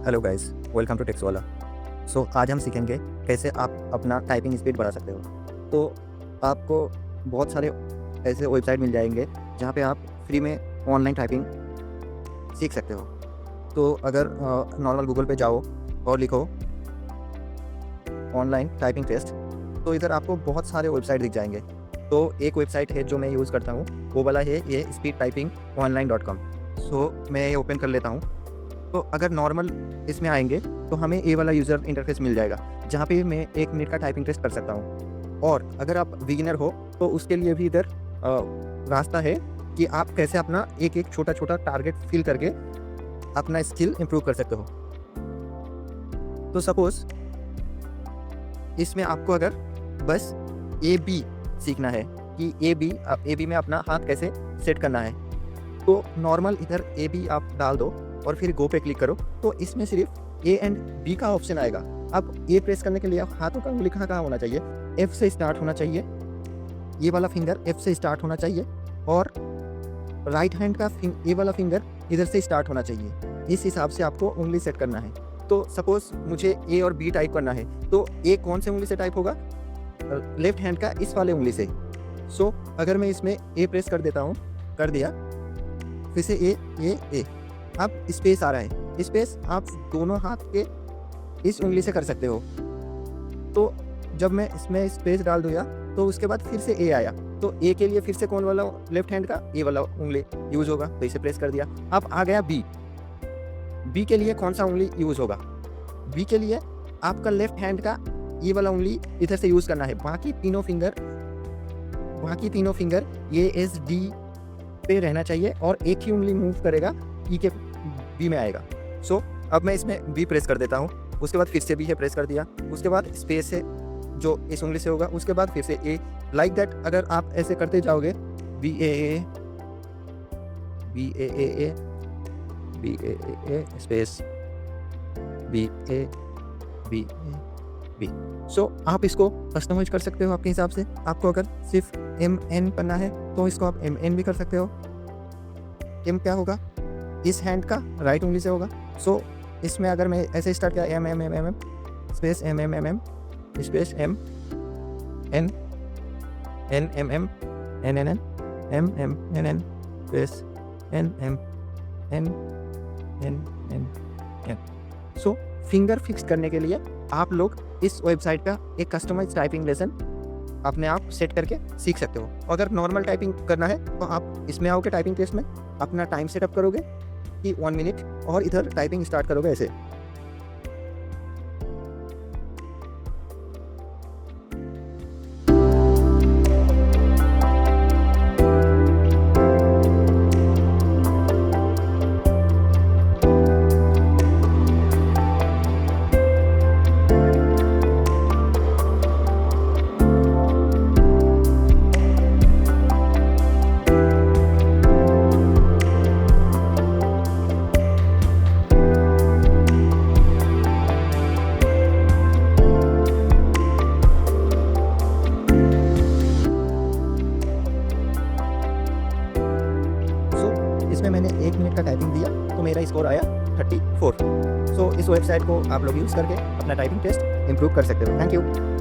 Hello guys, welcome to techs Wala. आज हम सीखेंगे कैसे आप अपना टाइपिंग स्पीड बढ़ा सकते हो। तो आपको बहुत सारे ऐसे वेबसाइट मिल जाएंगे जहाँ पे आप फ्री में ऑनलाइन टाइपिंग सीख सकते हो। तो अगर नॉर्मल गूगल पे जाओ और लिखो ऑनलाइन टाइपिंग टेस्ट, तो इधर आपको बहुत सारे वेबसाइट दिख जाएंगे। तो एक वेबसाइट है जो मैं यूज़ करता हूँ, वो वाला है ये speedtypingonline.com। मैं ये ओपन कर लेता हूँ। तो अगर नॉर्मल इसमें आएंगे तो हमें ये वाला यूज़र इंटरफेस मिल जाएगा जहाँ पे मैं 1 मिनट का टाइपिंग टेस्ट कर सकता हूँ। और अगर आप बिगिनर हो तो उसके लिए भी इधर रास्ता है कि आप कैसे अपना एक एक छोटा छोटा टारगेट फिल करके अपना स्किल इम्प्रूव कर सकते हो। तो सपोज इसमें आपको अगर बस ए बी सीखना है कि ए बी में अपना हाथ कैसे सेट करना है, तो नॉर्मल इधर ए बी आप डाल दो और फिर गो पे क्लिक करो। तो इसमें सिर्फ ए एंड बी का ऑप्शन आएगा। अब ए प्रेस करने के लिए हाथों का उंगली कहाँ होना चाहिए? एफ से स्टार्ट होना चाहिए, ये वाला फिंगर एफ से स्टार्ट होना चाहिए, और राइट हैंड का ये वाला फिंगर इधर से स्टार्ट होना चाहिए। इस हिसाब से आपको उंगली सेट करना है। तो सपोज मुझे ए और बी टाइप करना है, तो ए कौन से उंगली से टाइप होगा? लेफ्ट हैंड का इस वाले उंगली से। अगर मैं इसमें ए प्रेस कर देता हूँ, कर दिया, फिर से ए, अब स्पेस आ रहा है। स्पेस आप दोनों हाथ के इस उंगली से कर सकते हो। तो जब मैं इसमें स्पेस डाल दूँगा तो उसके बाद फिर से ए आया, तो ए के लिए फिर से कौन वाला लेफ्ट हैंड का ए वाला उंगली यूज़ होगा, तो इसे प्रेस कर दिया। अब आ गया बी के लिए कौन सा उंगली यूज़ होगा? बी के लिए आपका लेफ्ट हैंड का ये वाला उंगली इधर से यूज़ करना है। बाकी तीनों फिंगर ये एस डी पे रहना चाहिए और एक ही उंगली मूव करेगा, ई के बी में आएगा। अब मैं इसमें बी प्रेस कर देता हूँ, उसके बाद फिर से बी है प्रेस कर दिया, उसके बाद स्पेस है जो इस उंगली से होगा, उसके बाद फिर से ए, लाइक दैट। अगर आप ऐसे करते जाओगे B A space B A B. आप इसको कस्टमाइज कर सकते हो अपने हिसाब से। आपको अगर सिर्फ एम एन करना है तो इसको आप एम एन भी कर सकते हो। एम क्या होगा? इस हैंड का राइट उंगली से होगा। इसमें अगर मैं ऐसे स्टार्ट किया M M M M M space M M M M space M N N M M N N N M M N N space N M N N N N. Finger fix करने के लिए आप लोग इस website का एक customise typing lesson अपने आप सेट करके सीख सकते हो। अगर नॉर्मल टाइपिंग करना है तो आप इसमें आओगे, टाइपिंग टेस्ट में अपना टाइम सेटअप करोगे कि 1 मिनट, और इधर टाइपिंग स्टार्ट करोगे ऐसे। इसमें मैंने 1 मिनट का टाइपिंग दिया तो मेरा स्कोर आया 34। इस वेबसाइट को आप लोग यूज़ करके अपना टाइपिंग टेस्ट इंप्रूव कर सकते हो। Thank you.